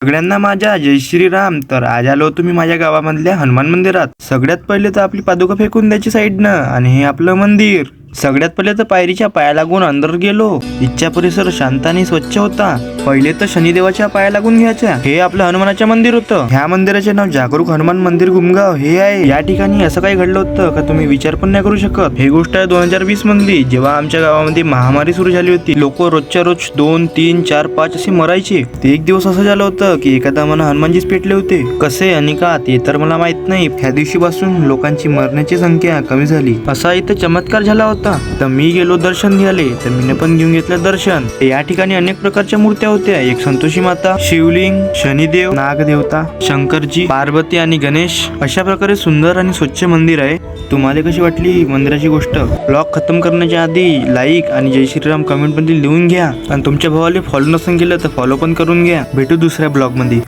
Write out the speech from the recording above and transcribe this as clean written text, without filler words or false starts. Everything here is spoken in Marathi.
सगळ्यांना माझ्या जय श्रीराम. तर आज आलो तुम्ही माझ्या गावामधल्या हनुमान मंदिरात. सगळ्यात पहिले तर आपली पादुका फेकून द्यायची साईडनं आणि हे आपलं मंदिर. सगळ्यात पहिले तर पायरीच्या पाया लागून अंदर गेलो. इच्छा परिसर शांत आणि स्वच्छ होता. पहिले तर शनिदेवाच्या पाया लागून घ्यायच्या. हे आपलं हनुमानाचं मंदिर होतं. ह्या मंदिराचे नाव जागरूक हनुमान मंदिर गुमगाव हे आहे. या ठिकाणी असं काही घडलं होतं का तुम्ही विचार पण नाही करू शकत. हे गोष्ट आहे 2020 मधली, जेव्हा आमच्या गावामध्ये महामारी सुरू झाली होती. लोक रोजच्या रोज 2, 3, 4, 5 असे मरायचे. ते एक दिवस असं झालं होतं की एखादा मन हनुमानजीच पेटले होते. कसे आणि का ते तर मला माहित नाही. ह्या दिवशीपासून लोकांची मरण्याची संख्या कमी झाली. असा इथे चमत्कार झाला होता. तर मी गेलो दर्शन घ्यायले. तर मीने पण घेऊन घेतलं दर्शन. या ठिकाणी अनेक प्रकारच्या मूर्त्या होत्या. एक संतोषी माता, शिवलिंग, शनिदेव, नागदेवता, शंकरजी, पार्वती आणि गणेश. अशा प्रकारे सुंदर आणि स्वच्छ मंदिर आहे. तुम्हाला कशी वाटली मंदिराची गोष्ट? ब्लॉग खतम करण्याच्या आधी लाईक आणि जय श्रीराम कमेंट मध्ये लिहून घ्या. आणि तुमच्या भावाला फॉलो नसेल केलं तर फॉलो पण करून घ्या. भेटू दुसऱ्या ब्लॉग मध्ये.